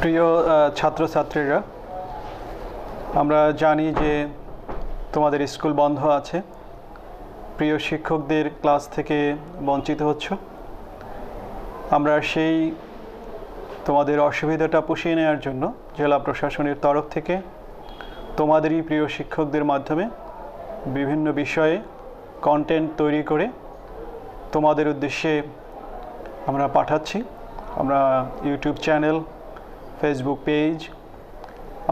প্রিয় ছাত্রছাত্রীরা, আমরা জানি যে তোমাদের স্কুল বন্ধ আছে, প্রিয় শিক্ষকদের ক্লাস থেকে বঞ্চিত হচ্ছ। আমরা সেই তোমাদের অসুবিধাটা পুষিয়ে নেওয়ার জন্য জেলা প্রশাসনের তরফ থেকে তোমাদেরই প্রিয় শিক্ষকদের মাধ্যমে বিভিন্ন বিষয়ে কন্টেন্ট তৈরি করে তোমাদের উদ্দেশ্যে আমরা পাঠাচ্ছি। আমরা ইউটিউব চ্যানেল, ফেসবুক পেজ,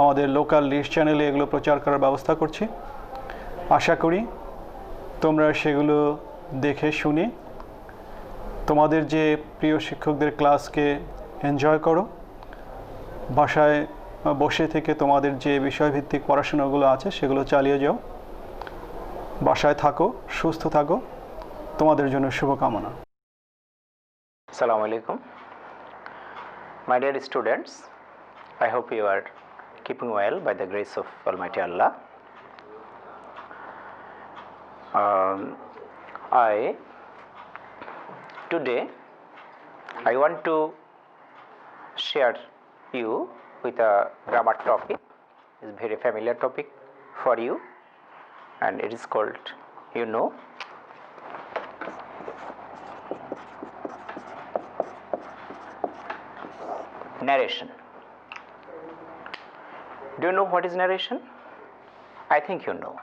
আমাদের লোকাল নিউজ চ্যানেলে এগুলো প্রচার করার ব্যবস্থা করছি। আশা করি তোমরা সেগুলো দেখে শুনে তোমাদের যে প্রিয় শিক্ষকদের ক্লাসকে এনজয় করো। বাসায় বসে থেকে তোমাদের যে বিষয়ভিত্তিক পড়াশোনাগুলো আছে সেগুলো চালিয়ে যাও। বাসায় থাকো, সুস্থ থাকো, তোমাদের জন্য শুভকামনা। Assalamu alaikum. My dear students, I hope you are keeping well by the grace of Almighty Allah. Today I want to share you with a grammar topic. It's a very familiar topic for you, and it is called, narration. Do you know what is narration? I think you know.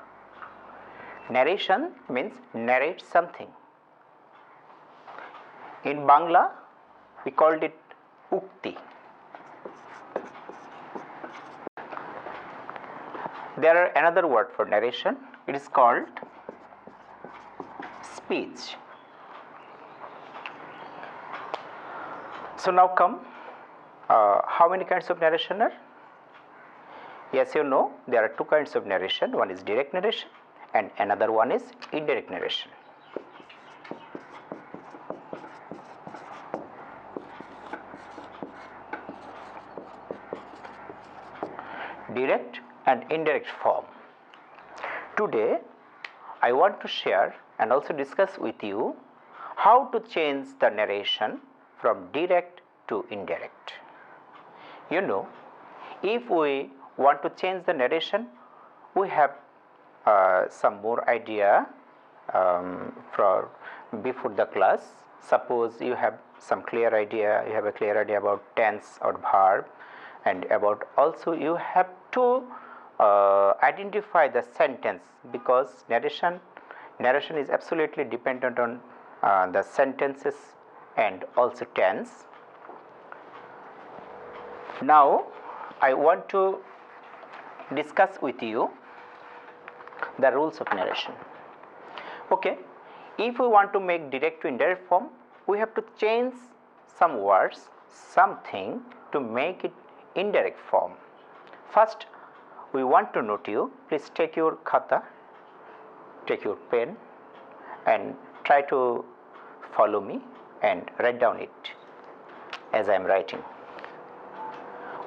Narration means narrate something. In Bangla, we called it ukti. There are another word for narration. It is called speech. So now come, how many kinds of narration are? Yes, you know, there are two kinds of narration. One is direct narration and another one is indirect narration. Direct and indirect form. Today, I want to share and also discuss with you how to change the narration from direct to indirect. You know, if we want to change the narration, we have some more idea before the class. Suppose you have some clear idea, you have a clear idea about tense or verb, and about also you have to identify the sentence, because narration is absolutely dependent on the sentences and also tense. Now I want to discuss with you the rules of narration. Okay, if we want to make direct to indirect form, we have to change some words, something, to make it indirect form. First, we want to note you, please take your khata, take your pen and try to follow me and write down it as I am writing.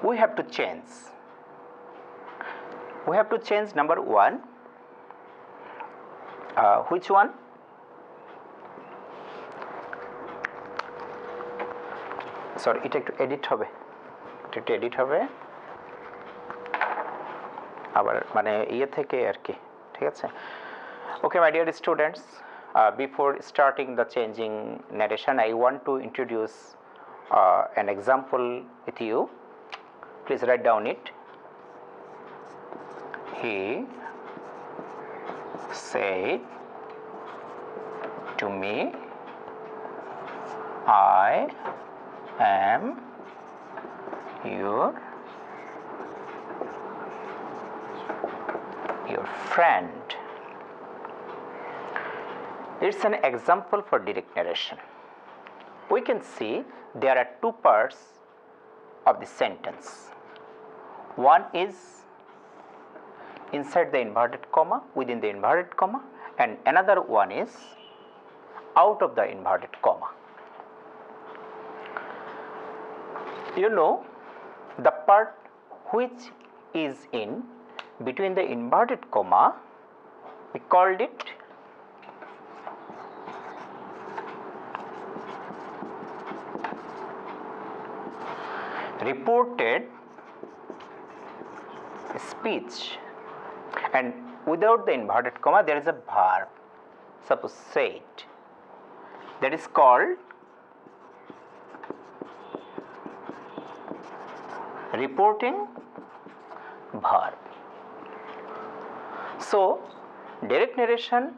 We have to change. We have to change number one. Which one? Sorry, এটা একটু edit হবে, আবার মানে ইয়ে থেকে আর কি, ঠিক আছে? Okay, my dear students, before starting the changing narration, I want to introduce an example with you. Please write down it. He said to me, I am your friend. It's an example for direct narration. We can see there are two parts of the sentence. One is inside the inverted comma, within the inverted comma, and another one is out of the inverted comma. You know, the part which is in between the inverted comma, we called it reported speech, and without the inverted comma there is a verb, suppose said, that is called reporting verb. So direct narration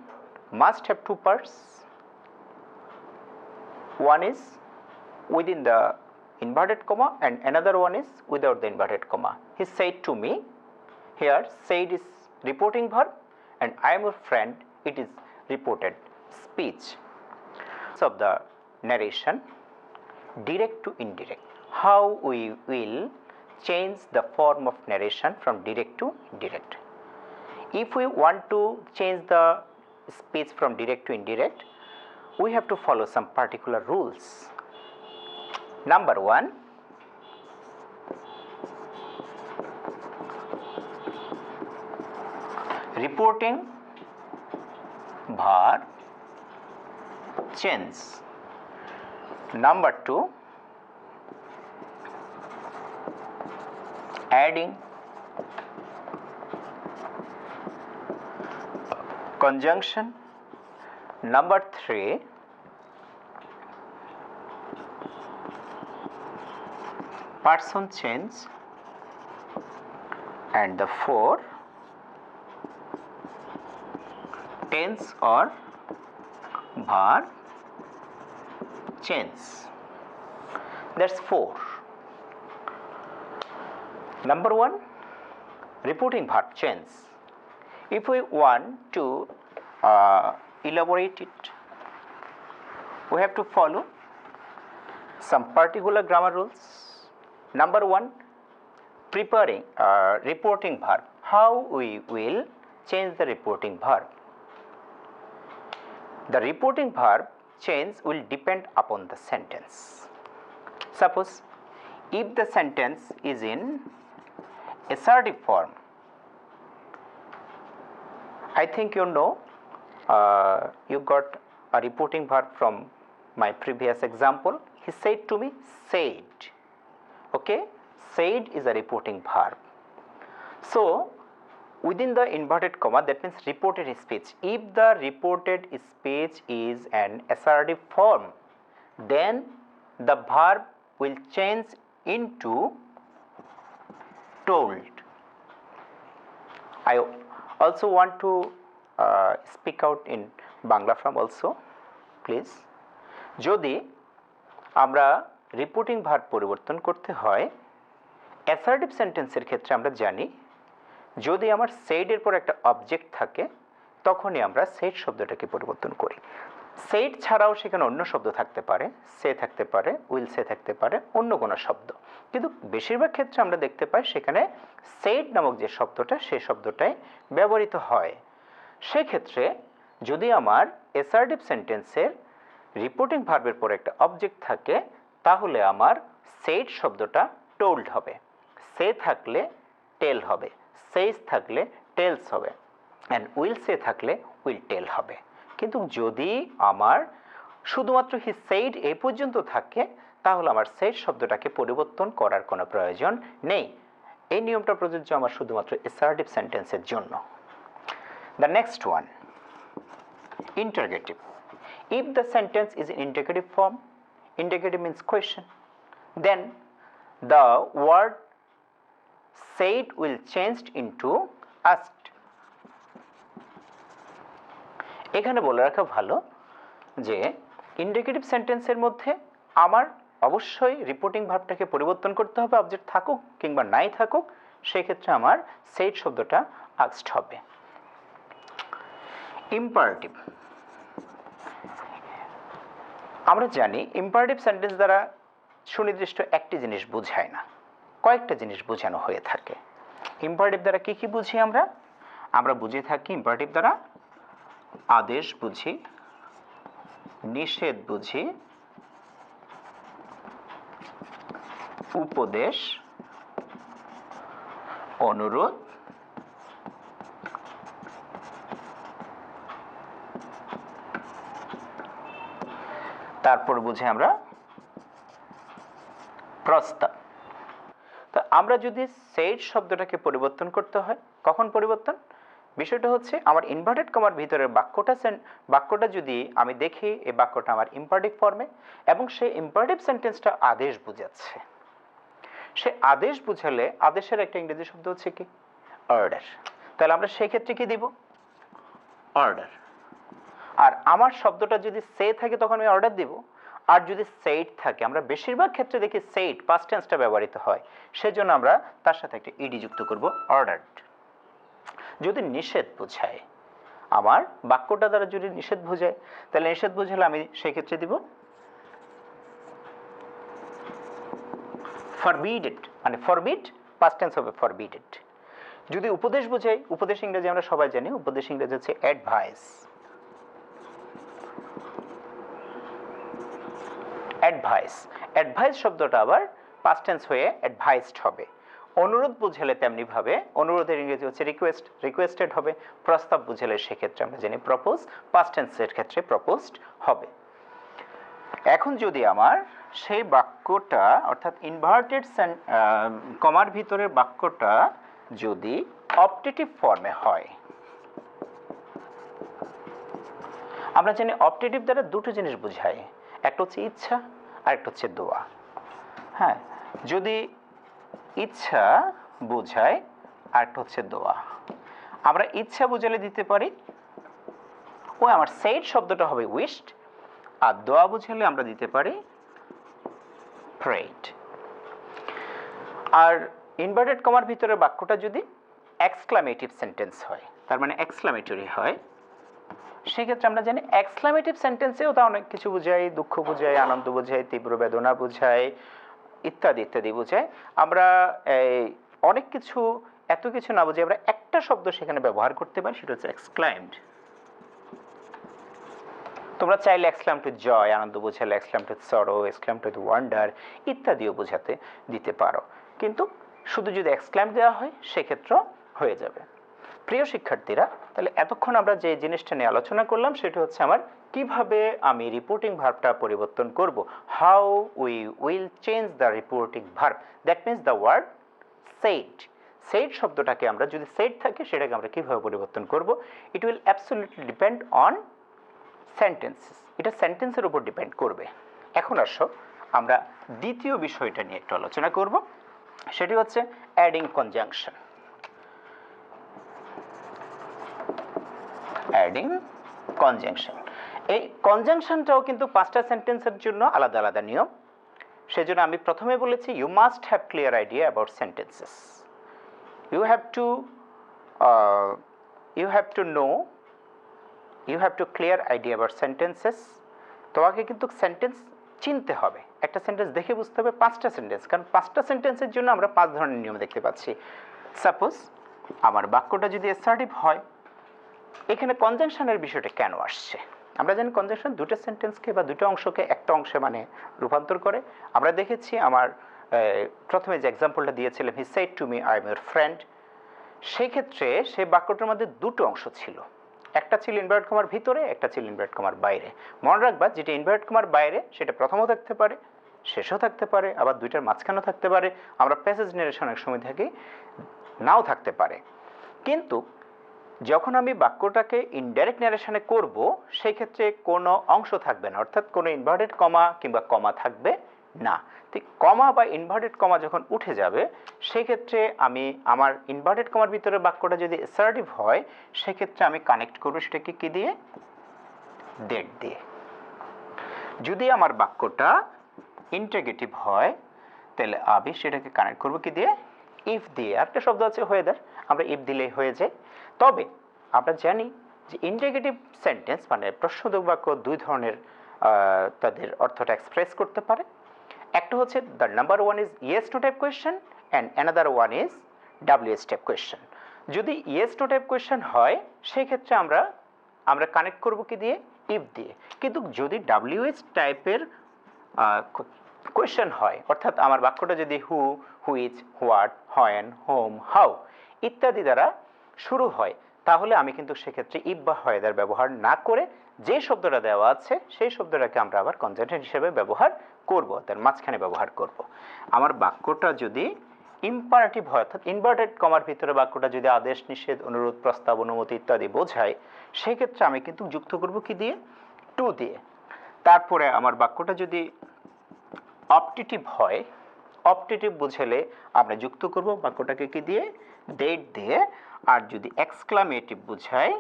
must have two parts. One is within the inverted comma and another one is without the inverted comma. He said to me. Here said is reporting verb and I am your friend, it is reported speech. Of the narration, direct to indirect. How we will change the form of narration from direct to indirect. If we want to change the speech from direct to indirect, we have to follow some particular rules. Number one, reporting verb change. Number two, adding conjunction. Number three, person change. And the four, tense or verb change. That's four. Number one, reporting verb change. If we want to elaborate it, we have to follow some particular grammar rules. Number one, preparing reporting verb. How we will change the reporting verb? The reporting verb change will depend upon the sentence. Suppose if the sentence is in assertive form, I think you know, you got a reporting verb from my previous example. He said to me, said. Okay, said is a reporting verb. So within the inverted comma, that means reported speech. If the reported speech is an assertive form, then the verb will change into told. I also want to speak out in Bangla form also, please. যদি আমরা reporting verb পরিবর্তন করতে হয়, assertive সেন্টেন্সের ক্ষেত্রে আমরা জানি যদি আমার said এর পর একটা অবজেক্ট থাকে তখনই আমরা said শব্দটাকে পরিবর্তন করি। said ছাড়াও সেখানে অন্য শব্দ থাকতে পারে, সে থাকতে পারে, উইল সে থাকতে পারে, অন্য কোনো শব্দ, কিন্তু বেশিরভাগ ক্ষেত্রে আমরা দেখতে পাই সেখানে said নামক যে শব্দটা সেই শব্দটাই ব্যবহৃত হয়। সেক্ষেত্রে যদি আমার অ্যাসার্টিভ সেন্টেন্সের রিপোর্টিং ভার্বের পর একটা অবজেক্ট থাকে তাহলে আমার said শব্দটা told হবে, সে থাকলে টেল হবে, says থাকলে টেলস হবে, অ্যান্ড উইল সে থাকলে উইল টেল হবে। কিন্তু যদি আমার শুধুমাত্র হি said এই পর্যন্ত থাকে তাহলে আমার said শব্দটাকে পরিবর্তন করার কোনো প্রয়োজন নেই। এই নিয়মটা প্রযোজ্য আমার শুধুমাত্র অ্যাসার্টিভ সেন্টেন্সের জন্য। The next one, interrogative. If the sentence is in interrogative form, interrogative means question, then the word said will change into asked. এখানে বলে রাখা ভালো যে ইন্ডিকেটিভ সেন্টেন্সের মধ্যে আমার অবশ্যই রিপোর্টিং ভার্বটাকে পরিবর্তন করতে হবে, অবজেক্ট থাকুক কিংবা নাই থাকুক, সেই ক্ষেত্রে আমার said শব্দটা asked হবে। ইম্পারেটিভ, আমরা জানি ইম্পারেটিভ সেন্টেন্স দ্বারা সুনির্দিষ্ট একটি জিনিস বোঝায় না, কয়েকটা জিনিস বোঝানো হয়ে থাকে। ইম্পারেটিভ দ্বারা কি কি বুঝি আমরা? আমরা বুঝে থাকি ইম্পারেটিভ দ্বারা আদেশ বুঝি, নিষেধ বুঝি, উপদেশ, অনুরোধ, তারপর বুঝি আমরা প্রস্তাব। আমরা যদি said শব্দটাকে পরিবর্তন করতে হয়, কখন পরিবর্তন? বিষয়টা হচ্ছে আমার ইনভার্টেড কমার ভিতরের বাক্যটা যদি আমি দেখি এই বাক্যটা আমার ইম্পারেটিভ ফর্মে এবং সেই ইম্পারেটিভ সেন্টেন্সটা আদেশ বোঝাচ্ছে, সে আদেশ বুঝালে আদেশের একটা ইংরেজি শব্দ হচ্ছে কি? অর্ডার। তাহলে আমরা সেই ক্ষেত্রে কি দিব? অর্ডার। আর আমার শব্দটা যদি সে থাকে তখন আমি অর্ডার দিব, আর যদি সেড থাকে, আমরা বেশিরভাগ ক্ষেত্রে দেখি সেড পাস্ট টেন্সটা ব্যবহৃত হয়, সেজন্য আমরা তার সাথে একটা ইডি যুক্ত করব, অর্ডারড। যদি নিষেধ বোঝায়, আমার বাক্যটা দ্বারা যদি নিষেধ বোঝায়, তাহলে নিষেধ বোঝালে আমি সেই ক্ষেত্রে দিব ফরবিডেড, মানে ফরবিড পাস্ট টেন্স হবে ফরবিডেড। যদি উপদেশ বোঝায়, উপদেশ ইংরেজি আমরা সবাই জানি, উপদেশ ইংরেজি হচ্ছে অ্যাডভাইস। অ্যাডভাইস, অ্যাডভাইস শব্দটা আবার পাস্ট টেন্স হয়ে অ্যাডভাইসড হবে। অনুরোধ বুঝালে তেমনি ভাবে অনুরোধের ইংরেজি হচ্ছে রিকোয়েস্ট, রিকোয়েস্টেড হবে। প্রস্তাব বুঝালে সেক্ষেত্রে আমরা জানি প্রপোজ, পাস্ট টেন্সের ক্ষেত্রে প্রপোজড হবে। এখন যদি আমার সেই বাক্যটা অর্থাৎ ইনভার্টেড কমার ভিতরের বাক্যটা যদি অপটেটিভ ফর্মে হয়, আমরা জানি অপটেটিভ দ্বারা দুটো জিনিস বোঝায়, একটা হচ্ছে ইচ্ছা আর একটা হচ্ছে দোয়া। হ্যাঁ, যদি ইচ্ছা বোঝায় আর একটা হচ্ছে দোয়া, আমরা ইচ্ছা বোঝালে দিতে পারি ও আমার সেড শব্দটা হবে উইশড, আর দোয়া বুঝালে আমরা দিতে পারি প্রেড। আর ইনভার্টেড কমার ভিতরে বাক্যটা যদি এক্সক্লামেটিভ সেন্টেন্স হয়, তার মানে এক্সক্লামেটরি হয়, সেক্ষেত্রে আমরা জানি এক্সক্লামেটিভ সেন্টেন্সেও তা অনেক কিছু বোঝায়, দুঃখ বোঝায়, আনন্দ বোঝায়, তীব্র বেদনা বোঝায়, ইত্যাদি ইত্যাদি বোঝায়। আমরা অনেক কিছু, এত কিছু না বুঝে আমরা একটা শব্দ সেখানে ব্যবহার করতে পারি, সেটা হচ্ছে এক্সক্লাইমড। তোমরা চাইলে এক্সক্লাইম টু জয়, আনন্দ বোঝালে এক্সক্লাইম টু সরো, এক্সক্লাইম টু ওয়ান্ডার ইত্যাদিও বোঝাতে দিতে পারো, কিন্তু শুধু যদি এক্সক্লাইম দেওয়া হয় সেক্ষেত্রেও হয়ে যাবে। প্রিয় শিক্ষার্থীরা, তাহলে এতক্ষণ আমরা যে জিনিসটা নিয়ে আলোচনা করলাম সেটা হচ্ছে আমার কিভাবে আমি রিপোর্টিং ভার্বটা পরিবর্তন করব, how we will change the reporting verb, that means the word said. Said শব্দটাকে আমরা যদি সেড থাকে সেটাকে আমরা কিভাবে পরিবর্তন করব, it will absolutely depend on sentences, এটা সেন্টেন্সের উপর ডিপেন্ড করবে। এখন আসো আমরা দ্বিতীয় বিষয়টা নিয়ে একটু আলোচনা করব, সেটি হচ্ছে অ্যাডিং কনজাংশন। অ্যাডিং কনজাংশন, এই কনজাংশনটাও কিন্তু পাঁচটা সেন্টেন্সের জন্য আলাদা আলাদা নিয়ম। সেজন্য আমি প্রথমে বলেছি you must have clear idea about sentences, you have to know, you have to clear idea about sentences. তোমাকে কিন্তু সেন্টেন্স চিনতে হবে, একটা সেন্টেন্স দেখে বুঝতে হবে পাঁচটা সেন্টেন্স, কারণ পাঁচটা সেন্টেন্সের জন্য আমরা পাঁচ ধরনের নিয়ম দেখতে পাচ্ছি। সাপোজ আমার বাক্যটা যদি অ্যাসার্টিভ হয়, এখানে কনজাংশনের বিষয়টা কেন আসছে? আমরা জানি কনজাংশন দুটো সেন্টেন্সকে বা দুটো অংশকে একটা অংশে মানে রূপান্তর করে। আমরা দেখেছি আমার প্রথমে যে এক্সাম্পলটা দিয়েছিলাম, he said to me I am your friend, সেই ক্ষেত্রে সেই বাক্যটার মধ্যে দুটো অংশ ছিল, একটা ছিল ইনভার্টেড কমার ভিতরে, একটা ছিল ইনভার্টেড কমার বাইরে। মনে রাখবা যেটা ইনভার্টেড কমার বাইরে সেটা প্রথমও থাকতে পারে, শেষও থাকতে পারে, আবার দুইটার মাঝখানেও থাকতে পারে, আমরা প্যাসেজ নারেশন অনেক সময় থাকি নাও থাকতে পারে। কিন্তু যখন আমি বাক্যটাকে ইনডাইরেক্ট ন্যারেশনে করব সেই ক্ষেত্রে কোনো অংশ থাকবে না, অর্থাৎ কোনো ইনভার্টেড কমা কিংবা কমা থাকবে না। ঠিক কমা বা ইনভার্টেড কমা যখন উঠে যাবে সেই ক্ষেত্রে আমি আমার ইনভার্টেড কমার ভিতরে বাক্যটা যদি অ্যাসার্টিভ হয় সেক্ষেত্রে আমি কানেক্ট করব সেটাকে কি দিয়ে? ডেট দিয়ে। যদি আমার বাক্যটা ইন্টারগেটিভ হয় তাহলে আমি সেটাকে কানেক্ট করব কি দিয়ে? ইফ দিয়ে। একটা শব্দ আছে ওয়েদার, আমরা ইফ দিলেই হয়ে যায়। তবে আমরা জানি যে ইন্টারগেটিভ সেন্টেন্স মানে প্রশ্নবোধক বাক্য দুই ধরনের তাদের অর্থটা এক্সপ্রেস করতে পারে। একটা হচ্ছে the number one is yes no type question and another one is WS type question. যদি ইয়েস নো টাইপ কোয়েশ্চেন হয় সেই ক্ষেত্রে আমরা কানেক্ট করব কি দিয়ে? ইফ দিয়ে। কিন্তু যদি ডাব্লিউএস টাইপের কোয়েশ্চেন হয়, অর্থাৎ আমার বাক্যটা যদি who, which, what, when, whom, how ইত্যাদি দ্বারা শুরু হয় তাহলে আমি কিন্তু সেক্ষেত্রে ইফ বা হোয়েদার ব্যবহার না করে যে শব্দটা দেওয়া আছে সেই শব্দটাকে আমরা আবার কনজাংশন হিসেবে ব্যবহার করব, তার মাঝখানে ব্যবহার করব। আমার বাক্যটা যদি ইম্পারেটিভ হয়, অর্থাৎ ইনভার্টেড কমার ভিতরে বাক্যটা যদি আদেশ, নিষেধ, অনুরোধ, প্রস্তাব, অনুমতি ইত্যাদি বোঝায়, সেই ক্ষেত্রে আমি কিন্তু যুক্ত করব কি দিয়ে? টু দিয়ে। তারপরে আমার বাক্যটা যদি অপটেটিভ হয়, অপটেটিভ বুঝালে আমরা যুক্ত করব বাক্যটাকে কি দিয়ে? ডেট দিয়ে। আর যদি এক্সক্লামেটিভ বুঝায়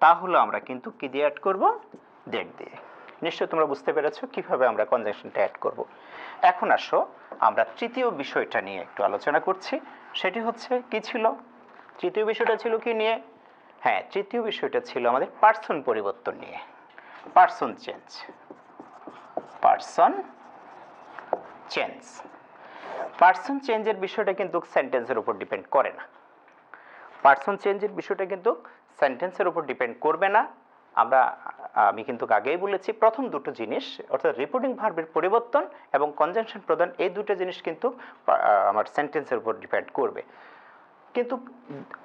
তাহলে আমরা কিন্তু কি দিয়ে অ্যাড করব? ডেট দিয়ে। নিশ্চয়ই তোমরা বুঝতে পেরেছো কিভাবে আমরা কনজাংশনটা অ্যাড করব। এখন আসো আমরা তৃতীয় বিষয়টা নিয়ে একটু আলোচনা করছি। সেটি হচ্ছে কি ছিল? তৃতীয় বিষয়টা ছিল কি নিয়ে? হ্যাঁ, তৃতীয় বিষয়টা ছিল আমাদের পার্সন পরিবর্তন নিয়ে। Person change. Person change. Person চেঞ্জের বিষয়টা কিন্তু সেন্টেন্সের উপর ডিপেন্ড করে না। পার্সন চেঞ্জের বিষয়টা কিন্তু সেন্টেন্সের উপর ডিপেন্ড করবে না। আমি কিন্তু আগেই বলেছি প্রথম দুটো জিনিস, অর্থাৎ রিপোর্টিং ভার্বের পরিবর্তন এবং কনজাংশন প্রদান, এই দুটো জিনিস কিন্তু আমার সেন্টেন্সের উপর ডিপেন্ড করবে। কিন্তু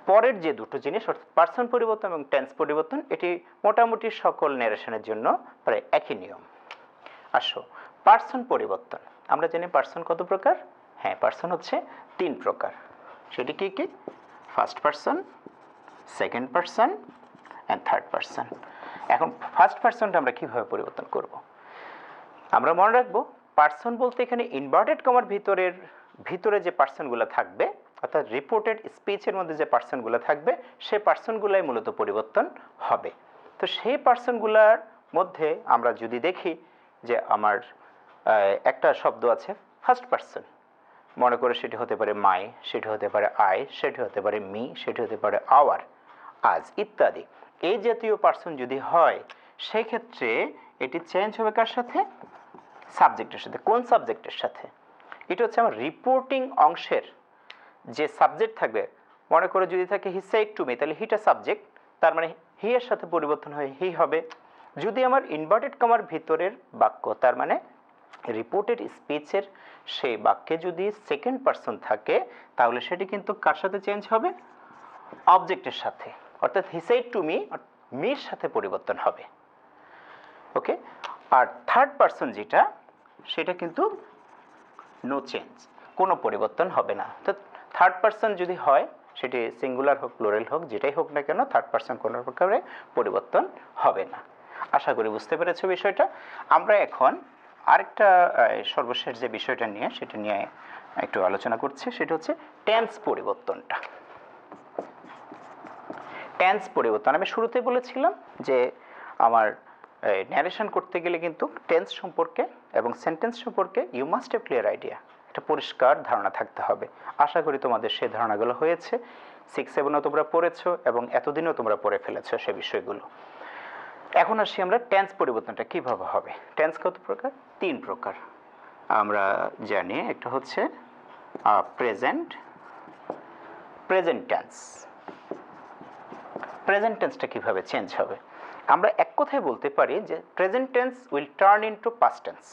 পরের যে দুটো জিনিস, অর্থাৎ পার্সন পরিবর্তন এবং টেন্স পরিবর্তন, এটি মোটামুটি সকল ন্যারেশনের জন্য প্রায় একই নিয়ম। আসো পার্সন পরিবর্তন। আমরা জানি পার্সন কত প্রকার? হ্যাঁ, পার্সন হচ্ছে 3 প্রকার। সেটি কি কি? First person, second person and third person. এখন ফার্স্ট পার্সনটা আমরা কিভাবে পরিবর্তন করব? আমরা মনে রাখবো পার্সন বলতে এখানে ইনভার্টেড কমার ভিতরে যে পার্সনগুলো থাকবে, অর্থাৎ রিপোর্টেড স্পিচের মধ্যে যে পার্সনগুলো থাকবে, সেই পার্সনগুলাই মূলত পরিবর্তন হবে। তো সেই পার্সনগুলোর মধ্যে আমরা যদি দেখি যে আমার একটা শব্দ আছে ফার্স্ট পার্সন, মনে করে সেটি হতে পারে মাই, সেটি হতে পারে আই, সেটি হতে পারে মি, সেটি হতে পারে আওয়ার, আজ ইত্যাদি। এই জাতীয় পার্সন যদি হয়, সেই ক্ষেত্রে এটি চেঞ্জ হবে কার সাথে? সাবজেক্টের সাথে। কোন সাবজেক্টের সাথে? এটা হচ্ছে আমার রিপোর্টিং অংশের যে সাবজেক্ট থাকবে। মনে করে যদি থাকে হি সেড টু মি, তাহলে হিটা সাবজেক্ট, তার মানে হি এর সাথে পরিবর্তন হয়ে হি হবে। যদি আমার ইনভার্টেড কমার ভিতরের বাক্য, তার মানে রিপোর্টেড স্পিচের সেই বাক্যে যদি সেকেন্ড পার্সন থাকে, তাহলে সেটি কিন্তু কার সাথে চেঞ্জ হবে? অবজেক্টের সাথে, অর্থাৎ he said to me, Mir সাথে পরিবর্তন হবে। ওকে। আর থার্ড পার্সন যেটা, সেটা কিন্তু নো চেঞ্জ, কোনো পরিবর্তন হবে না। তো থার্ড পার্সন যদি হয়, সেটি সিঙ্গুলার হোক প্লুরাল হোক, যেটাই হোক না কেন, থার্ড পার্সন কোনো প্রকারে পরিবর্তন হবে না। আশা করি বুঝতে পেরেছো বিষয়টা। আমরা এখন আরেকটা সর্বশেষ যে বিষয়টা নিয়ে, সেটা নিয়ে একটু আলোচনা করছি। সেটা হচ্ছে টেন্স পরিবর্তনটা। টেন্স পরিবর্তন আমি শুরুতে বলেছিলাম যে আমার ন্যারেশন করতে গেলে কিন্তু টেন্স সম্পর্কে এবং সেন্টেন্স সম্পর্কে you must have clear idea, একটা পরিষ্কার ধারণা থাকতে হবে। আশা করি তোমাদের সেই ধারণাগুলো হয়েছে। 6-7-ও তোমরা পড়েছো এবং এতদিনও তোমরা পড়ে ফেলেছো সে বিষয়গুলো। এখন আসি আমরা টেন্স পরিবর্তনটা কিভাবে হবে। টেন্স কত প্রকার? 3 প্রকার আমরা জানি। একটা হচ্ছে প্রেজেন্ট টেন্স। প্রেজেন্ট টেন্সটা কিভাবে চেঞ্জ হবে? আমরা এক কথায় বলতে পারি যে present tense will turn into past tense.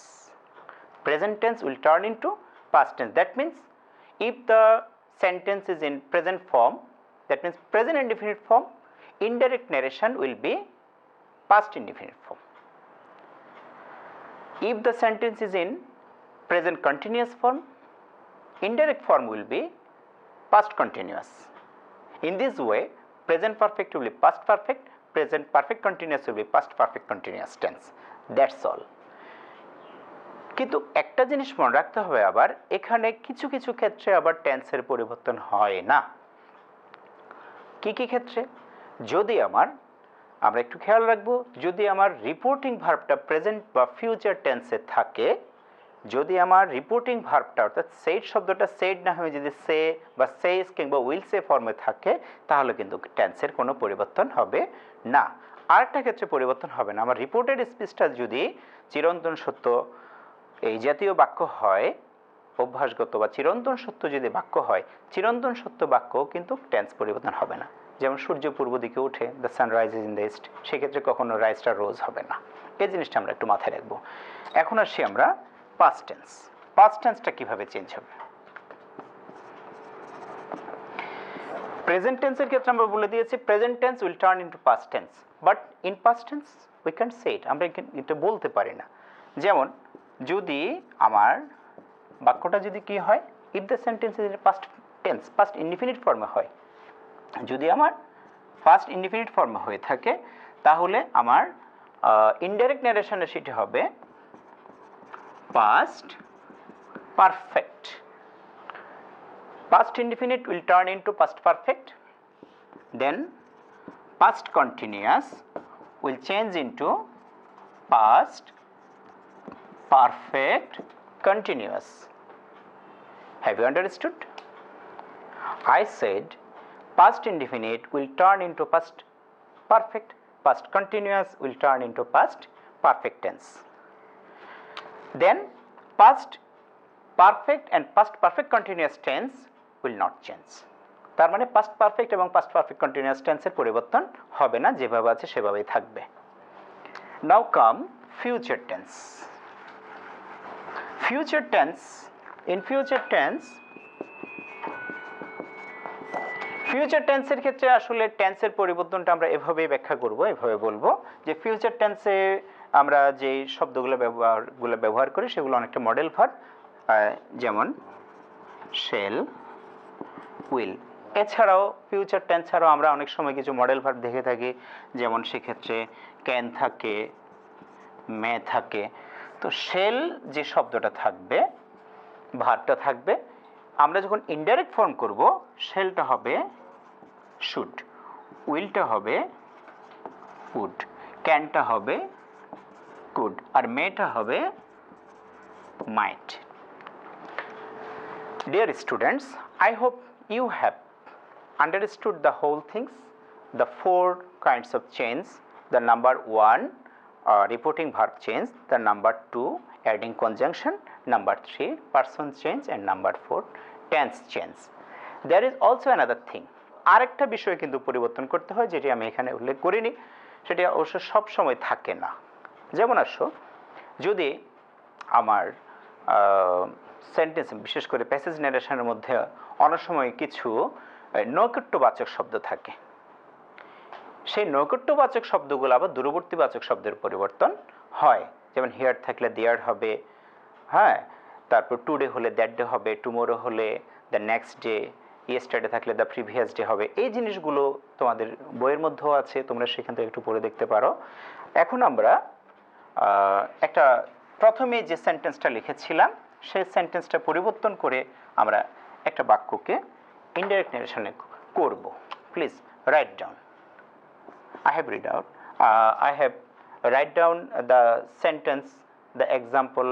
Present tense will turn into past tense. That means if the sentence is in present form, that means present indefinite form, indirect narration will be past indefinite form. If the sentence is in present continuous form, indirect form will be past continuous. In this way, present perfect will be past perfect, present perfect continuous will be past perfect continuous tense. That's all. কিন্তু একটা জিনিস মনে রাখতে হবে, আবার এখানে কিছু কিছু ক্ষেত্রে আবার টেন্সের পরিবর্তন হয় না। কি কি ক্ষেত্রে? যদি আমরা একটু খেয়াল রাখবো, যদি আমার রিপোর্টিং ভার্বটা প্রেজেন্ট বা ফিউচার টেন্সে থাকে, যদি আমার রিপোর্টিং ভার্বটা অর্থাৎ সেড শব্দটা সেড না হয়ে যদি সে বা সেইস কিংবা উইল সে ফর্মে থাকে, তাহলে কিন্তু টেন্সের কোনো পরিবর্তন হবে না। আরেকটা ক্ষেত্রে পরিবর্তন হবে না, আমার রিপোর্টেড স্পিচটা যদি চিরন্তন সত্য এই জাতীয় বাক্য হয়, অভ্যাসগত বা চিরন্তন সত্য যদি বাক্য হয়, চিরন্তন সত্য বাক্য কিন্তু টেন্স পরিবর্তন হবে না। যেমন সূর্য পূর্ব দিকে উঠে, the sun rises in the east, সেক্ষেত্রে কখনো রাইজটা রোজ হবে না। এই জিনিসটা আমরা একটু মাথায় রাখবো। এখন আসি আমরা পাস্ট টেন্স। পাস্ট টেন্সটা কিভাবে চেঞ্জ হবে? প্রেজেন্ট টেন্সের ক্ষেত্রে আমরা বলে দিয়েছি present tense will turn into past tense, but in past tense we can't say it, আমরা এটা বলতে পারি না। যেমন যদি আমার বাক্যটা যদি কি হয়, if the sentence is tense past indefinite ফর্মে হয়, যদি আমার ফার্স্ট ইনডিফিনিট ফর্মে হয়ে থাকে তাহলে আমার ইনডাইরেক্ট ন্যারেশনে সেটি হবে past perfect. Past indefinite will turn into past perfect, then past continuous will change into past perfect continuous. Have you understood? I said past indefinite will turn into past perfect, past continuous will turn into past perfect tense. Then past perfect and past perfect continuous tense will not change. তার মানে past perfect এবং past perfect continuous tense এর পরিবর্তন হবে না, যেভাবে আছে সেভাবেই থাকবে। Now come future tense. Future tense, in future টেন্সের ক্ষেত্রে আসলে টেন্সের পরিবর্তনটা আমরা এভাবেই ব্যাখ্যা করব, এভাবে বলবো যে ফিউচার টেন্সে আমরা যে শব্দগুলো ব্যবহার করি সেগুলো অনেকটা মডেল ভার্ব, যেমন শেল, উইল। এছাড়াও ফিউচার টেন্স ছাড়াও আমরা অনেক সময় কিছু মডেল ভার্ব দেখে থাকি, যেমন সেক্ষেত্রে ক্যান থাকে, মে থাকে। তো শেল যে শব্দটা থাকবে, ভার্বটা থাকবে, আমরা যখন ইনডাইরেক্ট ফর্ম করব শেলটা হবে শুড, উইলটা হবে উড, ক্যানটা হবে কুড, আর মেটা হবে মাইট। Dear students, I hope you have understood the whole things, the 4 kinds of change, the number 1 reporting verb change, the number 2 adding conjunction, number 3 person change, and number 4 tense change. There is also another thing, আরেকটা বিষয় কিন্তু পরিবর্তন করতে হয়, যেটি আমি এখানে উল্লেখ করিনি, সেটি অবশ্য সব সময় থাকে না। যেমন আসো, যদি আমার সেন্টেন্স, বিশেষ করে প্যাসেজ ন্যারেশনের মধ্যে অনেক সময় কিছু নৈকট্যবাচক শব্দ থাকে, সেই নৈকট্যবাচক শব্দগুলো আবার দূরবর্তীবাচক শব্দের পরিবর্তন হয়। যেমন হিয়ার থাকলে দেয়ার হবে, হ্যাঁ, তারপর টুডে হলে দ্যাট ডে হবে, টুমোরো হলে দ্য নেক্সট ডে, ইয়েস্টারডে থাকলে দ্য প্রিভিয়াস ডে হবে। এই জিনিসগুলো তোমাদের বইয়ের মধ্যেও আছে, তোমরা সেখান থেকে একটু পড়ে দেখতে পারো। এখন আমরা একটা প্রথমে যে সেন্টেন্সটা লিখেছিলাম সেই সেন্টেন্সটা পরিবর্তন করে আমরা একটা বাক্যকে ইনডাইরেক্ট ন্যারেশনে করব। Please write down. I have write down the sentence, the example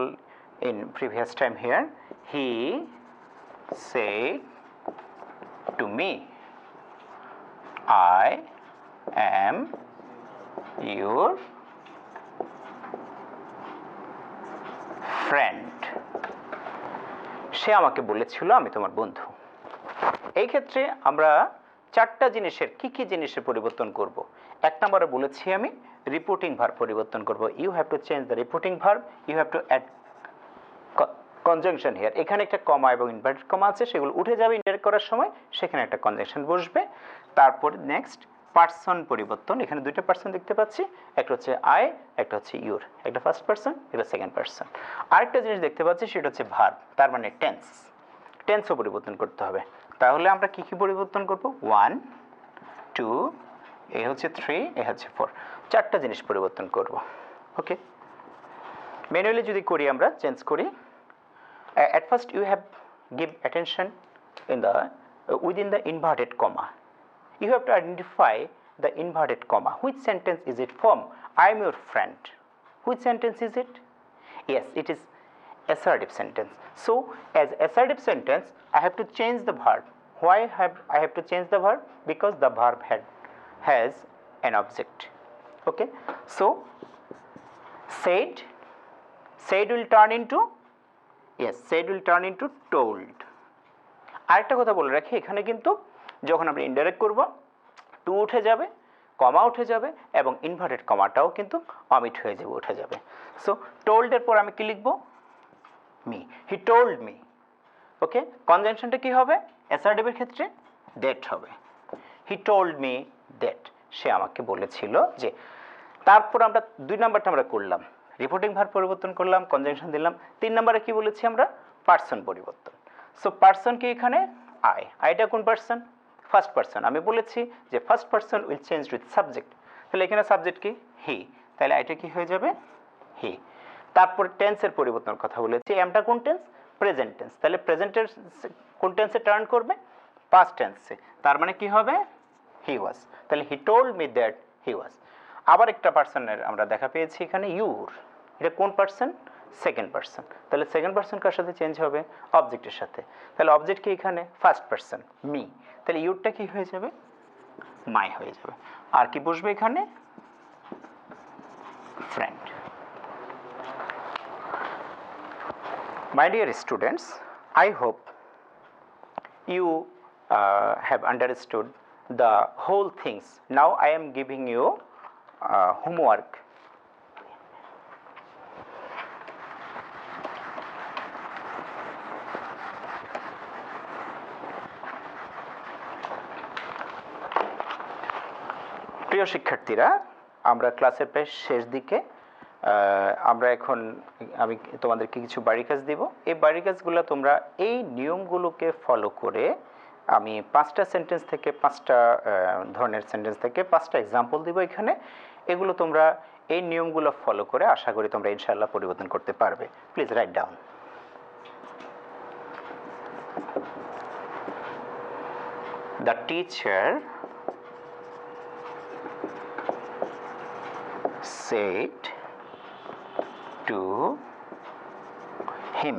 in previous time here. He said to me, I am your friend. সে আমাকে বলেছিল আমি তোমার বন্ধু। এই ক্ষেত্রে আমরা 4টা জিনিসের কি জিনিসের পরিবর্তন করব। 1 নম্বরে বলেছি আমি রিপোর্টিং ভার্ব পরিবর্তন করব। You have to change the reporting verb, you have to add conjunction here. এখানে একটা কমা এবং ইনভার্টেড কমা আছে, সেগুলো উঠে যাবে ইনডাইরেক্ট করার সময়, সেখানে একটা কনজাংশন বসবে। তারপর নেক্সট পার্সন পরিবর্তন, এখানে 2টা পার্সন দেখতে পাচ্ছি, একটা হচ্ছে আই, একটা হচ্ছে ইউর, একটা ফার্স্ট পার্সন, এটা সেকেন্ড পার্সন। আরেকটা জিনিস দেখতে পাচ্ছি সেটা হচ্ছে ভার্ব, তার মানে টেন্সও পরিবর্তন করতে হবে। তাহলে আমরা কি পরিবর্তন করব? 1 2, এ হচ্ছে 3, এ হচ্ছে 4, 4টা জিনিস পরিবর্তন করব। ওকে, ম্যানুয়ালি যদি করি, আমরা চেঞ্জ করি। At first you have give attention in the within the inverted comma. You have to identify the inverted comma. Which sentence is it from? I am your friend. Which sentence is it? Yes, it is assertive sentence. So as assertive sentence I have to change the verb. Why I have to change the verb? Because the verb has an object. Okay, so said will turn into, yes, said will turn into told. আরেকটা কথা বলে রাখি, এখানে কিন্তু যখন আমরা indirect করব two উঠে যাবে, কমা উঠে যাবে, এবং ইনভার্টেড কমাটাও কিন্তু অমিট হয়ে যাবে, উঠে যাবে। সো টোল্ডের পর আমি কি লিখব? Me, he told me. Okay, কনজাংশনটা কি হবে? অ্যাসার্টিভের ক্ষেত্রে দ্যাট হবে, হি টোল্ড মি দ্যাট, সে আমাকে বলেছিল যে। তারপর আমরা 2 নাম্বারটা আমরা করলাম, রিপোর্টিং ভার্ব পরিবর্তন করলাম, কনজাংশন দিলাম। 3 নম্বরে কি বলেছি আমরা? পার্সন পরিবর্তন। সো পার্সনকে এখানে আই, আইটা কোন পার্সন? First person. আমি বলেছি যে first person will change with subject, তাহলে এখানে সাবজেক্ট কি? হি, তাহলে আইটা কি হয়ে যাবে? হি। তারপর টেন্সের পরিবর্তনের কথা বলেছি, এমটা কোন টেন্স? প্রেজেন্ট টেন্স, তাহলে প্রেজেন্টের কোন টেন্সে টার্ন করবে? পাস্ট টেন্সে, তার মানে কি হবে? হি ওয়াজ, তাহলে he told me that he was. আবার একটা পার্সনের আমরা দেখা পেয়েছি এখানে, ইউর, এটা কোন পার্সন? সেকেন্ড পার্সন, তাহলে সেকেন্ড পার্সন কার সাথে চেঞ্জ হবে? অবজেক্টের সাথে, তাহলে অবজেক্ট কি এখানে? ফার্স্ট পার্সন, মি, তাহলে ইউরটা কি হয়ে যাবে? মাই হয়ে যাবে। আর কি বসবে এখানে? Friend. My dear students, I hope you have understood the whole things. Now I am giving you homework. প্রিয় শিক্ষার্থীরা, আমরা ক্লাসের প্রায় শেষ দিকে। আমরা এখন আমি তোমাদেরকে কিছু বাড়ি কাজ দিব। এই বাড়ি কাজগুলো তোমরা এই নিয়মগুলোকে ফলো করে, আমি 5টা সেন্টেন্স থেকে 5টা ধরনের সেন্টেন্স থেকে 5টা এক্সাম্পল দিব এখানে, এগুলো তোমরা এই নিয়মগুলো ফলো করে আশা করি তোমরা ইনশাআল্লাহ পরিবর্তন করতে পারবে। Please write down. The teacher said to him,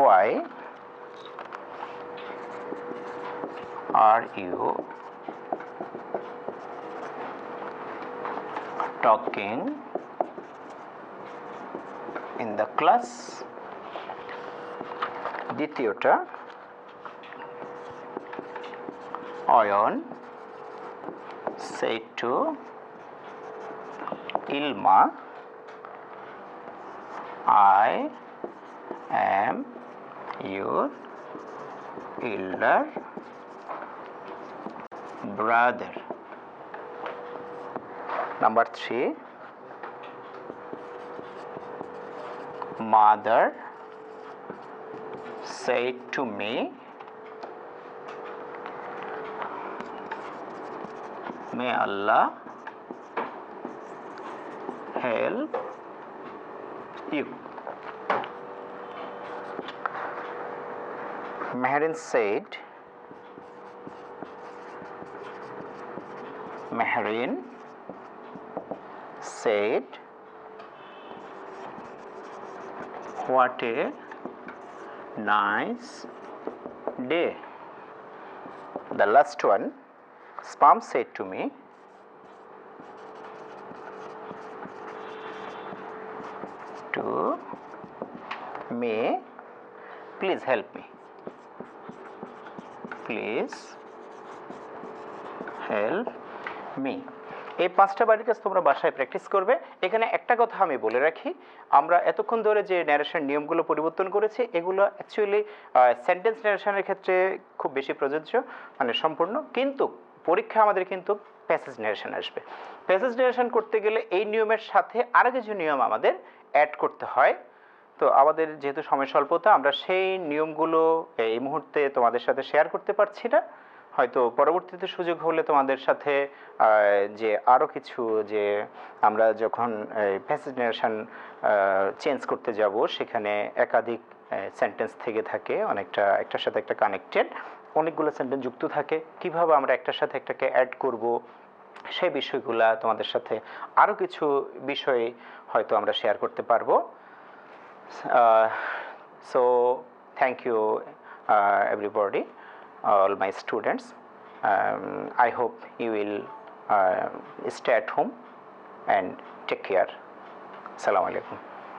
why are you talking in the class? দ্বিতীয়টা, Ayan said to Ilma, I am your elder brother. Number 3, mother said to me, may Allah help you. Meherin said, what a nice day. The last one, Spam said to me, please help me. Please help me. এই 5টা বাড়ির কাজ তোমরা বাসায় practice করবে। এখানে একটা কথা আমি বলে রাখি, আমরা এতক্ষণ ধরে যে ন্যারেশন নিয়মগুলো পরিবর্তন করেছি, এগুলো অ্যাকচুয়ালি সেন্টেন্স ন্যারেশনের ক্ষেত্রে খুব বেশি প্রযোজ্য, মানে সম্পূর্ণ, কিন্তু পরীক্ষা আমাদের কিন্তু প্যাসেজ ন্যারেশন আসবে। প্যাসেজ ন্যারেশন করতে গেলে এই নিয়মের সাথে আরও কিছু নিয়ম আমাদের অ্যাড করতে হয়। তো আমাদের যেহেতু সময় স্বল্পতা, আমরা সেই নিয়মগুলো এই মুহূর্তে তোমাদের সাথে শেয়ার করতে পারছি না। হয়তো পরবর্তীতে সুযোগ হলে তোমাদের সাথে যে আরও কিছু, যে আমরা যখন প্যাসেজ ন্যারেশন চেঞ্জ করতে যাব, সেখানে একাধিক সেন্টেন্স থেকে থাকে, অনেকটা একটার সাথে একটা কানেক্টেড, অনেকগুলো সেন্টেন্স যুক্ত থাকে, কিভাবে আমরা একটার সাথে একটাকে অ্যাড করব, সেই বিষয়গুলা তোমাদের সাথে আরও কিছু বিষয় হয়তো আমরা শেয়ার করতে পারবো। So thank you everybody, all my students. I hope you will stay at home and take care. Assalamu alaikum.